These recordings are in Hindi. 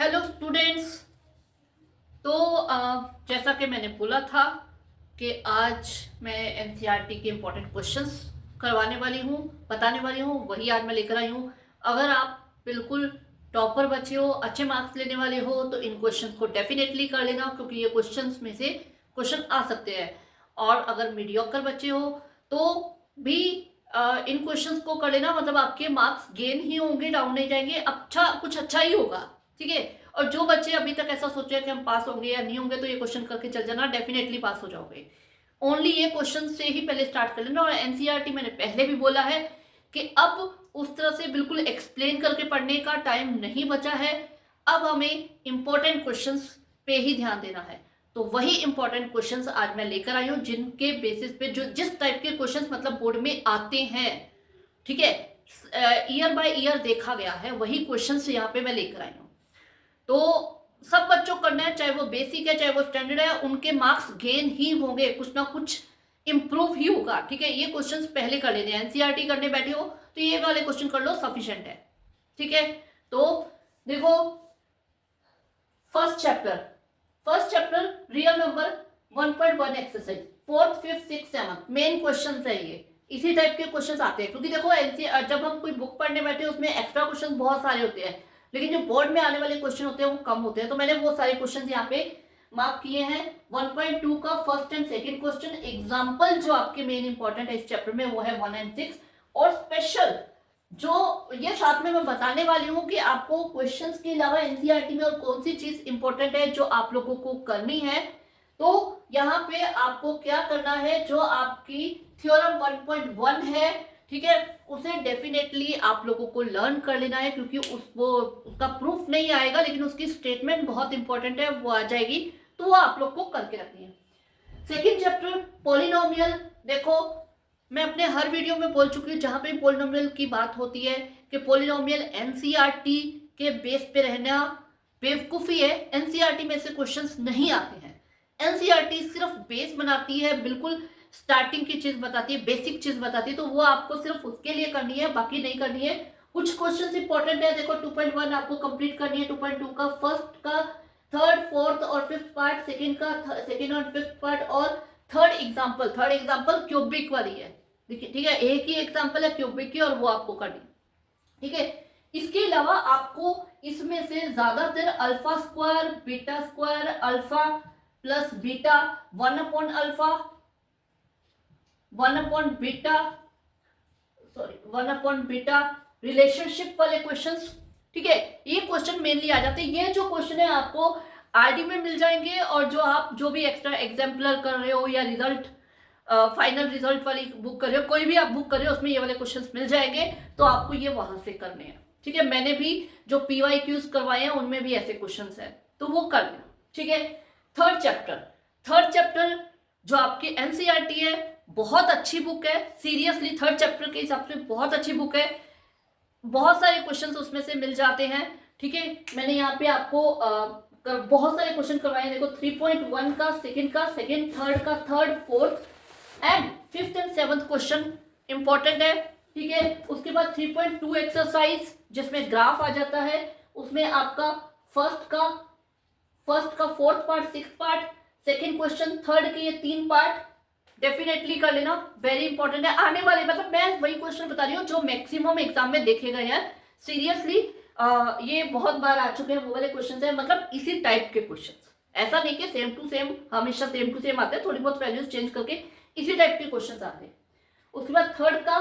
Hello students. तो जैसा कि मैंने बोला था कि आज मैं एनसीईआरटी के इम्पोर्टेंट क्वेश्चंस करवाने वाली हूँ, बताने वाली हूँ, वही आज मैं लेकर आई हूँ। अगर आप बिल्कुल टॉपर बच्चे हो, अच्छे मार्क्स लेने वाले हो, तो इन क्वेश्चंस को डेफिनेटली कर लेना, क्योंकि ये क्वेश्चंस में से क्वेश्चन आ सकते हैं। और अगर मीडियोकर बच्चे हो तो भी इन क्वेश्चंस को कर लेना, मतलब आपके मार्क्स गेन ही होंगे, डाउन नहीं जाएंगे, अच्छा कुछ अच्छा ही होगा। ठीक है। और जो बच्चे अभी तक ऐसा सोच रहे हैं कि हम पास होंगे या नहीं होंगे, तो ये क्वेश्चन करके चल जाना, डेफिनेटली पास हो जाओगे। ओनली ये क्वेश्चन से ही पहले स्टार्ट कर लेना। और एनसीईआरटी मैंने पहले भी बोला है कि अब उस तरह से बिल्कुल एक्सप्लेन करके पढ़ने का टाइम नहीं बचा है। अब हमें इंपॉर्टेंट क्वेश्चंस पे ही ध्यान देना है। तो वही इंपॉर्टेंट क्वेश्चंस आज मैं लेकर आई हूँ, जिनके बेसिस पे जो जिस टाइप के क्वेश्चंस मतलब बोर्ड में आते हैं, ठीक है, ईयर बाय ईयर देखा गया है, वही क्वेश्चंस यहाँ पे मैं लेकर आई हूँ। तो सब बच्चों को करना है, चाहे वो बेसिक है चाहे वो स्टैंडर्ड है, उनके मार्क्स गेन ही होंगे, कुछ ना कुछ इंप्रूव ही होगा। ठीक है, ये क्वेश्चंस पहले कर लेने, एनसीईआरटी करने बैठे हो तो ये वाले क्वेश्चन कर लो, सफिशिएंट है। ठीक है। तो देखो, first chapter real number 1.1 exercise, fourth fifth six seven main question है ये। इसी टाइप के क्वेश्चंस आते हैं, क्योंकि देखो जब हम कोई बुक पढ़ने बैठे उसमें एक्स्ट्रा क्वेश्चन बहुत सारे होते हैं, लेकिन जो बोर्ड में आने वाले क्वेश्चन होते हैं वो कम होते हैं। तो मैंने वो सारे क्वेश्चन यहाँ पे मार्क किए हैं। 1.2 का first and second question example जो आपके मेन इंपॉर्टेंट है इस चैप्टर में, वो है 1 एंड 6। और स्पेशल जो ये साथ में मैं बताने वाली हूँ कि आपको क्वेश्चंस के अलावा एनसीईआरटी में और कौन सी चीज इंपॉर्टेंट है जो आप लोगों को करनी है। तो यहाँ पे आपको क्या करना है, जो आपकी थ्योरम 1.1 है, ठीक है, उसे डेफिनेटली आप लोगों को लर्न कर लेना है, क्योंकि उसका प्रूफ नहीं आएगा, लेकिन उसकी स्टेटमेंट बहुत इंपॉर्टेंट है, वो आ जाएगी, तो वो आप लोग को करके रखनी है। Second chapter polynomial. देखो, मैं अपने हर वीडियो में बोल चुकी हूँ जहां पे पॉलिनोमियल की बात होती है कि पॉलिनोमियल एनसीईआरटी के बेस पे रहना बेवकूफी है। एनसीईआरटी में से क्वेश्चंस नहीं आते हैं। एनसीईआरटी सिर्फ बेस बनाती है, बिल्कुल स्टार्टिंग की चीज बताती है, बेसिक चीज बताती है, तो वो आपको सिर्फ उसके लिए करनी है, बाकी नहीं करनी है। कुछ क्वेश्चंस इंपॉर्टेंट है, देखो 2.1 आपको कंप्लीट करनी है, 2.2 का फर्स्ट का थर्ड फोर्थ और फिफ्थ पार्ट, सेकंड का सेकंड और फिफ्थ पार्ट, और थर्ड एग्जांपल क्यूबिक वाली है। देखिए, ठीक है, एक ही एग्जांपल है क्यूबिक की, और वो आपको करनी, ठीक है। इसके अलावा आपको इसमें से ज्यादातर alpha square, beta square, alpha plus beta, 1/अल्फा, 1/बीटा, सॉरी 1/बीटा रिलेशनशिप वाले क्वेश्चंस, ठीक है, ये क्वेश्चन मेनली आ जाते हैं। ये जो क्वेश्चन है आपको आरडी में मिल जाएंगे, और जो आप जो भी एक्स्ट्रा एग्जाम्पलर कर रहे हो या रिजल्ट फाइनल रिजल्ट वाली बुक कर रहे हो, कोई भी आप बुक कर रहे हो, उसमें ये वाले क्वेश्चंस मिल जाएंगे, तो आपको ये वहां से करने हैं। ठीक है, मैंने भी जो पीवाईक्यूज करवाए हैं उनमें भी ऐसे क्वेश्चंस हैं, तो वो कर लेना। ठीक है। थर्ड चैप्टर जो आपकी एनसीईआरटी है, बहुत अच्छी बुक है, सीरियसली थर्ड चैप्टर के हिसाब से बहुत अच्छी बुक है, बहुत सारे क्वेश्चंस उसमें से मिल जाते हैं। ठीक है, मैंने यहाँ पे आपको बहुत सारे क्वेश्चन करवाए हैं। देखो 3.1 का सेकंड थर्ड का third fourth and fifth and seventh question important है। ठीक है, उसके बाद 3.2 एक्सरसाइज जिसमें ग्राफ आ जाता है, उसमें आपका फर्स्ट का fourth part, six part, second question, third के ये 3 पार्ट डेफिनेटली कर लेना, वेरी इंपॉर्टेंट है। आने वाले, मतलब मैं वही क्वेश्चन बता रही हूँ जो मैक्सिमम एग्जाम में देखे गए हैं, सीरियसली ये बहुत बार आ चुके हैं, वो वाले क्वेश्चन है, मतलब इसी टाइप के क्वेश्चन। ऐसा नहीं कि सेम टू सेम हमेशा सेम टू सेम आते हैं, थोड़ी बहुत वैल्यूज चेंज करके इसी टाइप के क्वेश्चन आते हैं। उसके बाद थर्ड का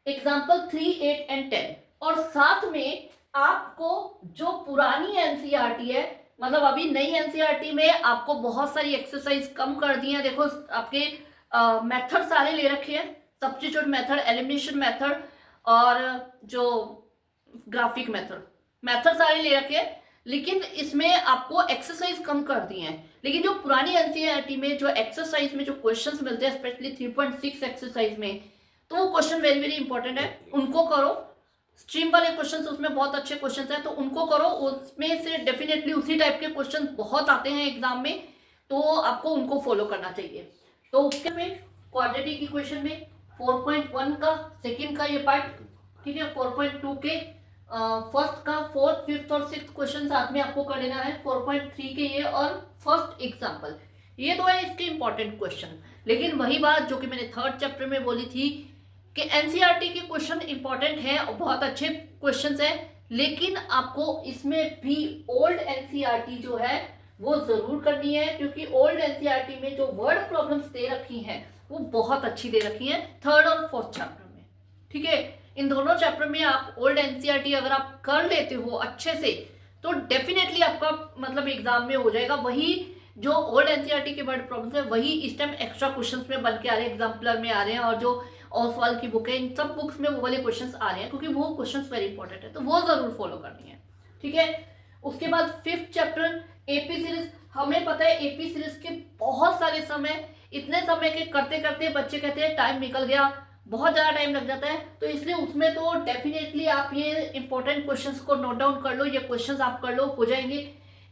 एग्जाम्पल 3, 8 एंड 10, और साथ में आपको जो पुरानी एनसीईआरटी है, मतलब अभी नई एनसीईआरटी में आपको बहुत सारी एक्सरसाइज कम कर दी है। देखो आपके मेथड सारे ले रखे हैं, सब्स्टिट्यूट मेथड, एलिमिनेशन मेथड, और जो ग्राफिक मेथड सारे ले रखे हैं, लेकिन इसमें आपको एक्सरसाइज कम कर दी है। लेकिन जो पुरानी एनसीईआरटी में जो एक्सरसाइज में जो क्वेश्चंस मिलते हैं, स्पेशली 3.6 एक्सरसाइज में, तो वो क्वेश्चन वेरी वेरी इंपॉर्टेंट है, उनको करो। स्ट्रीम वाले क्वेश्चंस उसमें बहुत अच्छे क्वेश्चंस हैं, तो उनको करो, उसमें से डेफिनेटली उसी टाइप के क्वेश्चन बहुत आते हैं एग्जाम में, तो आपको उनको फॉलो करना चाहिए। तो उसके में क्वाड्रेटिक इक्वेशन में 4.1 का सेकंड का ये पार्ट, ठीक है, 4.2 के फर्स्ट का 4th 5th और 6th क्वेश्चन साथ में आपको कर लेना है 4.3 के ये और फर्स्ट एग्जाम्पल। ये तो है इसके इंपॉर्टेंट क्वेश्चन। लेकिन वही बात जो कि मैंने 3rd चैप्टर में बोली थी कि एनसीईआरटी के क्वेश्चन इंपॉर्टेंट है और बहुत अच्छे क्वेश्चंस हैं, लेकिन आपको इसमें भी ओल्ड एनसीईआरटी जो है वो जरूर करनी है, क्योंकि ओल्ड एनसीईआरटी में जो वर्ड प्रॉब्लम्स दे रखी हैं वो बहुत अच्छी दे रखी हैं 3rd और 4th चैप्टर में। ठीक है, इन दोनों चैप्टर में आप ओल्ड एनसीईआरटी अगर आप कर लेते हो अच्छे से तो डेफिनेटली आपका मतलब एग्जाम में हो जाएगा। वही जो ओल्ड एनसीईआरटी के वर्ड प्रॉब्लम्स है वही इस टाइम एक्स्ट्रा क्वेश्चंस में बन के आ रहे हैं, एग्जाम्पलर में आ रहे हैं, और जो ओसवाल की बुक है इन सब बुक्स में वो वाले क्वेश्चंस आ रहे हैं, क्योंकि वो क्वेश्चंस वेरी इंपॉर्टेंट है, तो वो जरूर फॉलो करनी है। ठीक है, उसके बाद 5th चैप्टर एपी सीरीज। हमें पता है एपी सीरीज के बहुत सारे समय, इतने समय के करते करते बच्चे कहते हैं टाइम निकल गया, बहुत ज़्यादा टाइम लग जाता है, तो इसलिए उसमें तो डेफिनेटली आप ये इंपॉर्टेंट क्वेश्चंस को नोट डाउन कर लो, ये क्वेश्चंस आप कर लो, हो जाएंगे।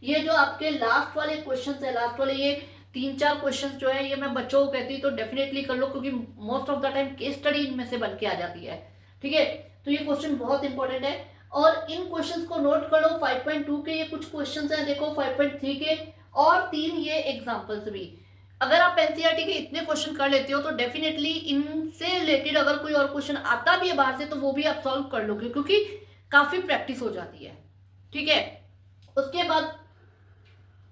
ये जो आपके लास्ट वाले क्वेश्चंस है, लास्ट वाले ये 3-4 क्वेश्चंस जो है ये मैं बच्चों को कहती हूँ तो डेफिनेटली कर लो, क्योंकि most of the time case study इनमें से बन के आ जाती है। ठीक है, तो ये क्वेश्चन बहुत इंपॉर्टेंट है और इन क्वेश्चंस को नोट कर लो। 5.2 के ये कुछ क्वेश्चंस हैं, देखो 5.3 के और 3 ये एग्जाम्पल्स भी। अगर आप एनसीईआरटी के इतने क्वेश्चन कर लेते हो तो डेफिनेटली इनसे रिलेटेड अगर कोई और क्वेश्चन आता भी है बाहर से तो वो भी आप सॉल्व कर लोगे, क्योंकि काफी प्रैक्टिस हो जाती है। ठीक है, उसके बाद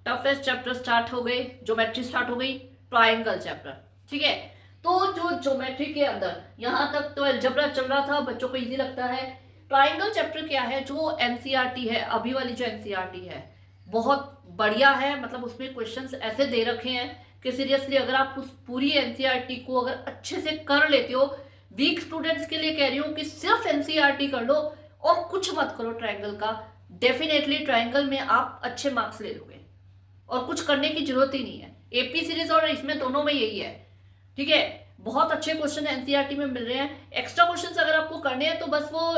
टफेस्ट चैप्टर स्टार्ट हो गए, ज्योमेट्री स्टार्ट हो गई, ट्राइंगल चैप्टर। ठीक है, तो जो ज्योमेट्री के अंदर यहां तक तो अलजेब्रा चल रहा था, बच्चों को इजी लगता है। ट्राइंगल चैप्टर क्या है, जो एनसीईआरटी है अभी वाली जो एनसीईआरटी है बहुत बढ़िया है, मतलब उसमें क्वेश्चंस ऐसे दे रखे हैं कि सीरियसली अगर आप उस पूरी एनसीईआरटी को अगर अच्छे से कर लेते हो, वीक स्टूडेंट्स के लिए कह रही हूँ कि सिर्फ एनसीईआरटी कर लो और कुछ मत करो ट्राइंगल का, डेफिनेटली ट्राइंगल में आप अच्छे मार्क्स ले लोगे और कुछ करने की जरूरत ही नहीं है। एपी सीरीज और इसमें दोनों में यही है। ठीक है, बहुत अच्छे क्वेश्चन एनसीईआरटी में मिल रहे हैं। एक्स्ट्रा क्वेश्चंस अगर आपको करने हैं तो बस वो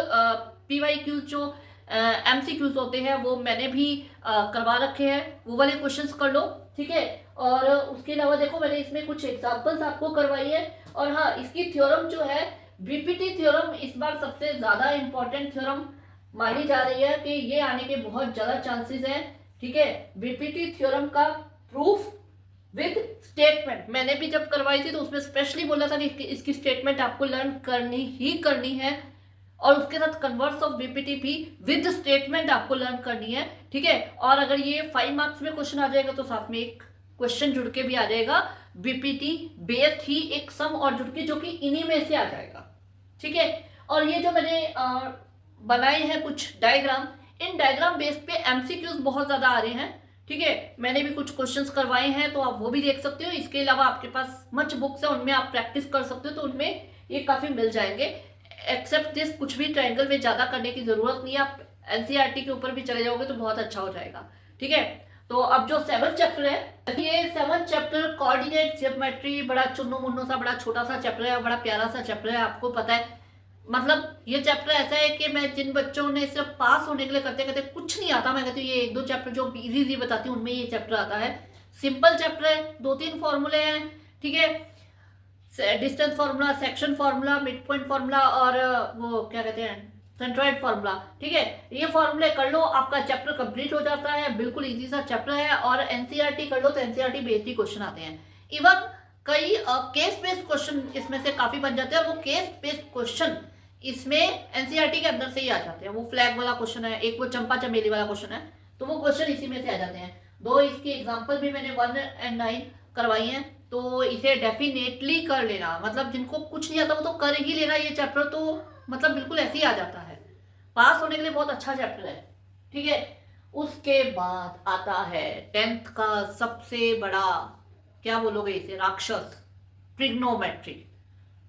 पीवाईक्यूज जो एमसीक्यूज होते हैं वो मैंने भी करवा रखे हैं, वो वाले क्वेश्चंस कर लो। ठीक है, और उसके अलावा देखो मैंने इसमें कुछ एग्जांपल्स आपको करवाई है। और हाँ, इसकी थ्योरम जो है बीपीटी थ्योरम इस बार सबसे ज्यादा इंपॉर्टेंट थ्योरम मानी जा रही है कि ये आने के बहुत ज्यादा चांसेस हैं। ठीक है, बीपीटी थ्योरम का प्रूफ विद स्टेटमेंट मैंने भी जब करवाई थी तो उसमें स्पेशली बोला था कि इसकी स्टेटमेंट आपको लर्न करनी ही करनी है, और उसके साथ कन्वर्स ऑफ बीपीटी भी विद स्टेटमेंट आपको लर्न करनी है। ठीक है, और अगर ये 5 मार्क्स में क्वेश्चन आ जाएगा तो साथ में एक क्वेश्चन जुड़ के भी आ जाएगा बीपीटी बेस्ड ही एक सम और जुड़ के, जो कि इन्हीं में से आ जाएगा। ठीक है, और ये जो मैंने बनाए हैं कुछ डायग्राम, इन डायग्राम बेस पे एमसीक्यूज बहुत ज्यादा आ रहे हैं। ठीक है, मैंने भी कुछ क्वेश्चंस करवाए हैं तो आप वो भी देख सकते हो। इसके अलावा आपके पास मच बुक्स है, उनमें आप प्रैक्टिस कर सकते हो, तो उनमें ये काफी मिल जाएंगे। एक्सेप्ट दिस कुछ भी ट्रायंगल में ज्यादा करने की जरूरत नहीं है, आप एनसीईआरटी के ऊपर भी चले जाओगे तो बहुत अच्छा हो जाएगा। ठीक है, तो अब जो 7th चैप्टर है, ये 7th चैप्टर कोऑर्डिनेट ज्योमेट्री, बड़ा चुन्नू मुन्नू सा बड़ा छोटा सा चैप्टर है, बड़ा प्यारा सा चैप्टर है। आपको पता है मतलब ये चैप्टर ऐसा है कि मैं जिन बच्चों ने सिर्फ पास होने के लिए करते करते कुछ नहीं आता, मैं कहती हूँ ये 1-2 चैप्टर जो इजी बताती हूँ उनमें ये चैप्टर आता है। सिंपल चैप्टर है, 2-3 फॉर्मूले हैं। ठीक है, distance formula, section formula, mid point formula और वो क्या कहते हैं सेंट्रॉइड फार्मूला। ठीक है, ये फार्मूले कर लो, आपका चैप्टर कंप्लीट हो जाता है। बिल्कुल इजी सा चैप्टर है। और एनसीईआरटी कर लो तो एनसीईआरटी बेस्ड ही क्वेश्चन आते हैं। इवन कई केस बेस्ड क्वेश्चन इसमें से काफी बन जाते हैं। वो केस बेस्ड क्वेश्चन इसमें एनसीईआरटी के अंदर से ही आ जाते हैं। वो फ्लैग वाला क्वेश्चन है, एक वो चंपा चमेली वाला क्वेश्चन है, तो वो क्वेश्चन इसी में से आ जाते हैं। दो इसकी एग्जाम्पल भी मैंने 1 और 9 करवाई है, तो इसे डेफिनेटली कर लेना। मतलब जिनको कुछ नहीं आता वो तो कर ही लेना। ये चैप्टर तो मतलब बिल्कुल ऐसे ही आ जाता है, पास होने के लिए बहुत अच्छा चैप्टर है। ठीक है, उसके बाद आता है 10th का सबसे बड़ा, क्या बोलोगे इसे, राक्षस, ट्रिग्नोमेट्री।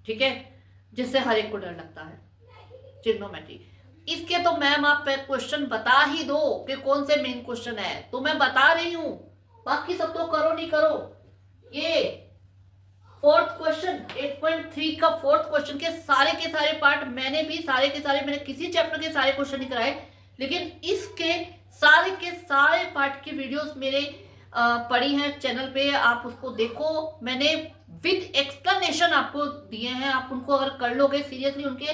ठीक है, जिससे हर एक को डर लगता है, ट्रिग्नोमेट्री। इसके तो मैम आप क्वेश्चन बता ही दो कि कौन से मेन क्वेश्चन है, तो मैं बता रही हूं, बाकी सब तो करो नहीं करो। ये 4th क्वेश्चन 8.3 का 4th क्वेश्चन के सारे पार्ट मैंने भी सारे के सारे, मैंने किसी चैप्टर के सारे क्वेश्चन नहीं कराए, लेकिन इसके सारे के सारे पार्ट की वीडियोस मेरे पड़ी हैं चैनल पे, आप उसको देखो। मैंने विद एक्सप्लेनेशन आपको दिए हैं, आप उनको अगर कर लोगे सीरियसली, उनके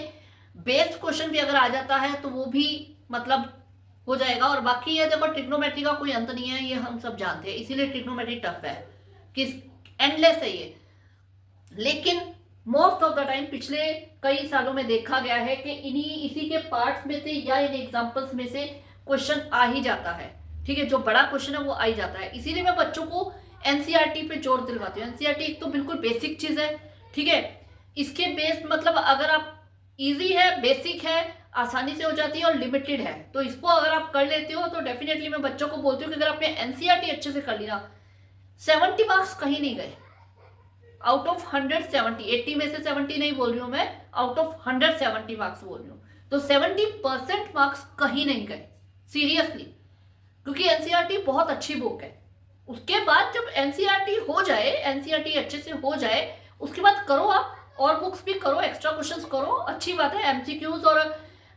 बेस्ड क्वेश्चन भी अगर आ जाता है तो वो भी मतलब हो जाएगा। और बाकी ये देखो ट्रिग्नोमेट्री का कोई अंत नहीं है, ये हम सब जानते हैं, इसीलिए ट्रिग्नोमेट्री टफ है कि एंडलेस है ये। लेकिन मोस्ट ऑफ द टाइम पिछले कई सालों में देखा गया है कि इसी के पार्ट्स में से या इन एग्जांपल्स में से क्वेश्चन आ ही जाता है। ठीक है, जो बड़ा क्वेश्चन है वो आ ही जाता है। इसीलिए मैं बच्चों को एनसीईआरटी पे जोर दिलवाती हूँ। एनसीईआरटी एक तो बिल्कुल बेसिक चीज है, ठीक है, इसके बेस मतलब अगर आप इजी है, बेसिक है, आसानी से हो जाती है और लिमिटेड है, तो इसको अगर आप कर लेते हो तो डेफिनेटली मैं बच्चों को बोलती हूँ कि अगर आपने एनसीईआरटी अच्छे से कर लिया, 70 मार्क्स कहीं नहीं गए। आउट ऑफ 170, 80 में से 70 नहीं बोल रही हूं मैं, आउट ऑफ 170 मार्क्स बोल रही हूँ, तो 70% मार्क्स कहीं नहीं गए सीरियसली, क्योंकि एनसीईआरटी बहुत अच्छी बुक है। उसके बाद जब एनसीईआरटी हो जाए, एनसीईआरटी अच्छे से हो जाए, उसके बाद करो आप और बुक्स भी करो, एक्स्ट्रा क्वेश्चंस करो, अच्छी बात है। एमसीक्यूज और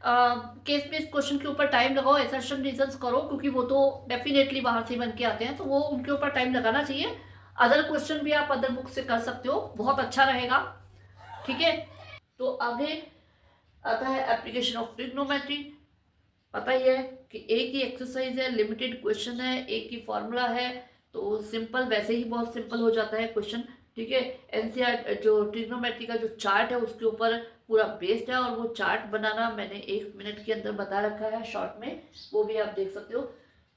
केस बेस्ड क्वेश्चन के ऊपर टाइम लगाओ, असर्शन रीजंस करो, क्योंकि वो तो डेफिनेटली बाहर से बन के आते हैं, तो वो उनके ऊपर टाइम लगाना चाहिए। अदर क्वेश्चन भी आप अदर बुक से कर सकते हो, बहुत अच्छा रहेगा। ठीक है, तो आगे आता है एप्लीकेशन ऑफ ट्रिग्नोमेट्री। पता ही है कि एक ही एक्सरसाइज है, लिमिटेड क्वेश्चन है, एक ही फॉर्मूला है, तो सिंपल, वैसे ही बहुत सिंपल हो जाता है क्वेश्चन। ठीक है, एनसीईआरटी जो ट्रिग्नोमेट्री का जो चार्ट है उसके ऊपर पूरा बेस्ड है, और वो चार्ट बनाना मैंने 1 मिनट के अंदर बता रखा है शॉर्ट में, वो भी आप देख सकते हो।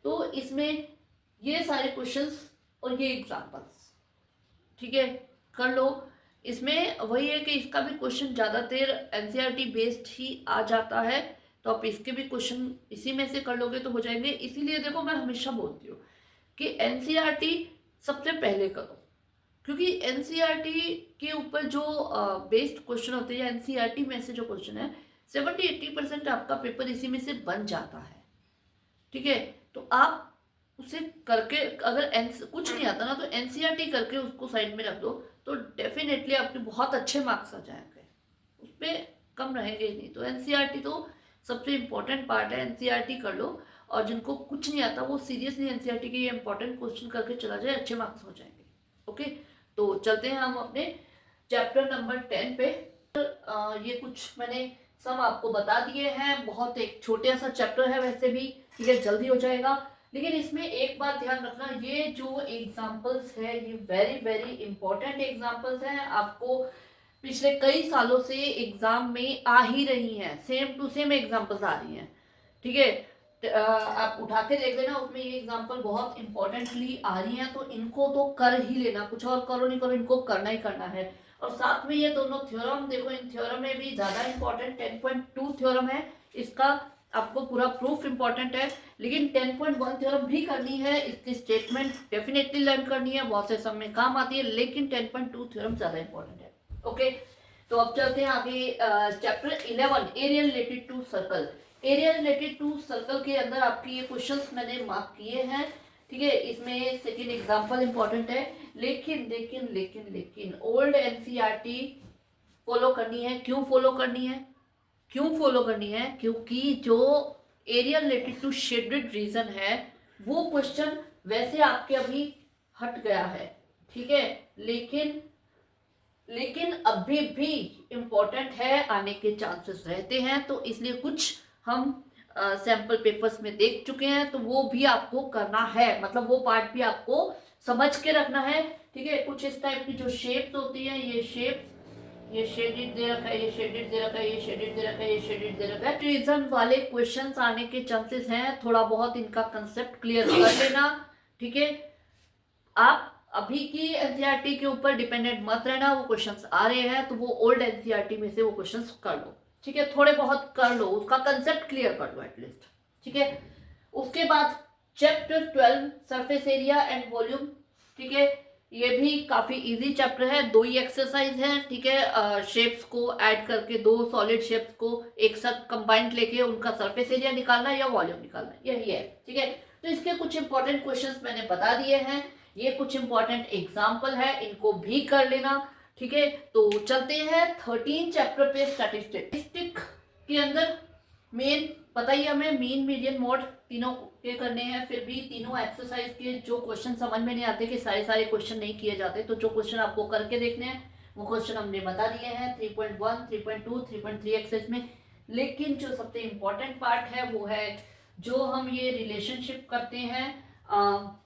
तो इसमें ये सारे क्वेश्चंस और ये एग्जांपल्स, ठीक है, कर लो। इसमें वही है कि इसका भी क्वेश्चन ज़्यादातर एनसीईआरटी बेस्ड ही आ जाता है, तो आप इसके भी क्वेश्चन इसी में से कर लोगे तो हो जाएंगे। इसीलिए देखो मैं हमेशा बोलती हूँ कि एनसीईआरटी सबसे पहले करो, क्योंकि एनसीईआरटी के ऊपर जो बेस्ड क्वेश्चन होते हैं या एनसीईआरटी में से जो क्वेश्चन है 70-80% आपका पेपर इसी में से बन जाता है। ठीक है, तो आप उसे करके, अगर कुछ नहीं आता ना तो एनसीईआरटी करके उसको साइड में रख दो, तो डेफिनेटली आपके बहुत अच्छे मार्क्स आ जाएंगे, उस पर कम रहेंगे ही नहीं। तो एनसीईआरटी तो सबसे इम्पोर्टेंट पार्ट है, एनसीईआरटी कर लो। और जिनको कुछ नहीं आता वो सीरियसली एनसीईआरटी के ये इंपॉर्टेंट क्वेश्चन करके चला जाए, अच्छे मार्क्स हो जाएंगे। ओके, तो चलते हैं हम अपने चैप्टर नंबर 10 पे। ये कुछ मैंने सब आपको बता दिए हैं, बहुत एक छोटा सा चैप्टर है वैसे भी, ठीक है, जल्दी हो जाएगा। लेकिन इसमें एक बात ध्यान रखना, ये जो एग्जाम्पल्स है ये वेरी वेरी इंपॉर्टेंट एग्जाम्पल्स हैं, आपको पिछले कई सालों से एग्जाम में आ ही रही हैं, सेम टू सेम एग्जाम्पल्स आ रही हैं। ठीक है, आप उठा के देख लेना, उसमें ये एग्जाम्पल बहुत इंपॉर्टेंटली आ रही हैं, तो इनको तो कर ही लेना, कुछ और करो नहीं करो, इनको करना ही करना है। और साथ में ये दोनों थ्योरम देखो, इन थ्योरम में भी ज्यादा इंपॉर्टेंट 10.2 थ्योरम है, इसका आपको पूरा प्रूफ इंपॉर्टेंट है। लेकिन 10.1 थ्योरम भी करनी है, इसकी स्टेटमेंट डेफिनेटली लर्न करनी है, बहुत से सब में काम आती है, लेकिन 10.2 थ्योरम ज्यादा इंपॉर्टेंट है। ओके, तो अब चलते हैं आगे chapter 11 area related to circle. Area related to circle के अंदर आपके ये क्वेश्चंस मैंने मार्क किए हैं। ठीक है, इसमें सेकंड एग्जांपल इंपॉर्टेंट है, लेकिन लेकिन लेकिन लेकिन ओल्ड एनसीईआरटी फॉलो करनी है। क्यों फॉलो करनी है? क्यों फॉलो करनी है? क्योंकि जो area related to shaded region है वो क्वेश्चन वैसे आपके अभी हट गया है, ठीक है, लेकिन अभी भी इम्पोर्टेंट है, आने के चांसेस रहते हैं, तो इसलिए कुछ हम सैंपल पेपर्स में देख चुके हैं, तो वो भी आपको करना है, मतलब वो पार्ट भी आपको समझ के रखना है। ठीक है, कुछ इस टाइप की जो शेप्स होती हैं, ये शेप्स, ये शेडेड दे रखा है, ये शेडेड दे रखा है, ये शेडेड दे रखा है, ये शेडेड दे रखा है, रीजन वाले क्वेश्चंस आने के चांसेस हैं, थोड़ा बहुत इनका कंसेप्ट क्लियर कर लेना। ठीक है, आप अभी की एनसीईआरटी के ऊपर डिपेंडेंट मत रहना, वो क्वेश्चंस आ रहे हैं तो वो ओल्ड एनसीईआरटी में से वो क्वेश्चंस कर लो। ठीक है, थोड़े बहुत कर लो, उसका कंसेप्ट क्लियर कर लो एटलीस्ट। ठीक है, उसके बाद chapter 12 surface area and volume. ठीक है, ये भी काफी इजी चैप्टर है, 2 ही एक्सरसाइज है। ठीक है, शेप्स को ऐड करके 2 सॉलिड शेप्स को एक साथ कंबाइंड लेके उनका सरफेस एरिया निकालना या वॉल्यूम निकालना, यही है। ठीक है, तो इसके कुछ इंपॉर्टेंट क्वेश्चंस मैंने बता दिए हैं, ये कुछ इंपॉर्टेंट एग्जाम्पल है, इनको भी कर लेना। ठीक है, तो चलते हैं 13 चैप्टर पे, स्टैटिस्टिक के अंदर मेन पता ही हमें मीन मीडियन मोड तीनों के करने हैं, फिर भी तीनों एक्सरसाइज के जो क्वेश्चन समझ में नहीं आते कि सारे क्वेश्चन नहीं किए जाते, तो जो क्वेश्चन आपको करके देखने हैं वो क्वेश्चन हमने बता दिए हैं 3.1, 3.2, 3.3 एक्सरसाइज में। लेकिन जो सबसे इम्पोर्टेंट पार्ट है वो है जो हम ये रिलेशनशिप करते हैं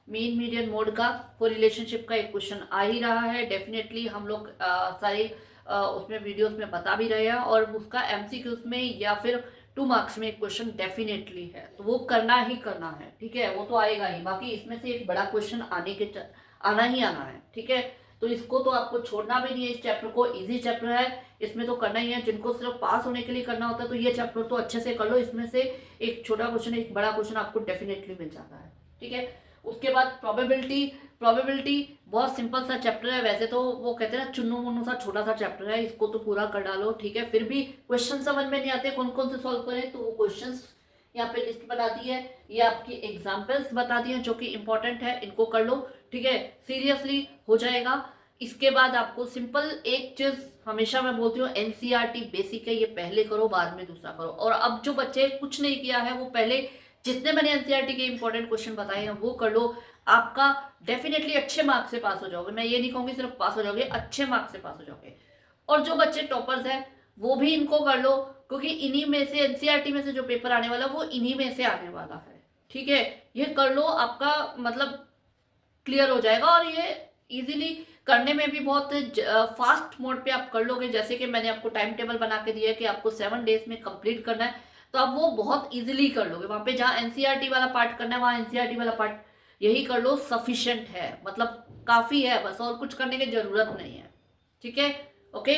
मेन मीडियन मोड का, वो रिलेशनशिप का एक क्वेश्चन आ ही रहा है डेफिनेटली। हम लोग सारे उसमें वीडियोस में बता भी रहे हैं, और उसका एमसीक्यूज में या फिर 2 मार्क्स में एक क्वेश्चन डेफिनेटली है, तो वो करना ही करना है, ठीक है, वो तो आएगा ही। बाकी इसमें से एक बड़ा क्वेश्चन आना ही आना है, ठीक है। तो इसको तो आपको छोड़ना भी नहीं है, इस चैप्टर को, इजी चैप्टर है, इसमें तो करना ही है। जिनको सिर्फ पास होने के लिए करना होता है तो ये चैप्टर तो अच्छे से कर लो, इसमें से एक छोटा क्वेश्चन एक बड़ा क्वेश्चन आपको डेफिनेटली मिल जाता है, ठीक है। उसके बाद प्रोबेबिलिटी, प्रोबेबिलिटी बहुत सिंपल सा चैप्टर है, वैसे तो वो कहते हैं ना चुन्नू मुन्नू सा छोटा सा चैप्टर है, इसको तो पूरा कर डालो, ठीक है। फिर भी क्वेश्चन समझ में नहीं आते कौन कौन से सॉल्व करें, तो वो क्वेश्चंस यहाँ पे लिस्ट बना दी है, ये आपकी एग्जाम्पल्स बता दी है जो कि इंपॉर्टेंट है, इनको कर लो, ठीक है, सीरियसली हो जाएगा। इसके बाद आपको सिंपल एक चीज हमेशा मैं बोलती हूँ, एनसीईआरटी बेसिक है, ये पहले करो बाद में दूसरा करो। और अब जो बच्चे कुछ नहीं किया है वो पहले जितने मैंने एनसीईआरटी के इंपॉर्टेंट क्वेश्चन बताए हैं वो कर लो, आपका डेफिनेटली अच्छे मार्क्स से पास हो जाओगे। मैं ये नहीं कहूंगी सिर्फ पास हो जाओगे, अच्छे मार्क्स से पास हो जाओगे। और जो बच्चे टॉपर्स हैं वो भी इनको कर लो, क्योंकि इन्हीं में से एनसीईआरटी में से जो पेपर आने वाला वो इन्हीं में से आने वाला है, ठीक है। ये कर लो, आपका मतलब क्लियर हो जाएगा, और ये इजीली करने में भी बहुत फास्ट मोड पे आप कर लोगे। जैसे कि मैंने आपको टाइम टेबल बना के दिया है कि आपको 7 डेज में कंप्लीट करना है, तो आप वो बहुत इजीली कर लोगे। वहां पे जहाँ एनसीईआरटी वाला पार्ट करना है वहां एनसीईआरटी वाला पार्ट यही कर लो, सफिशिएंट है, मतलब काफी है बस, और कुछ करने की जरूरत नहीं है, ठीक है। ओके।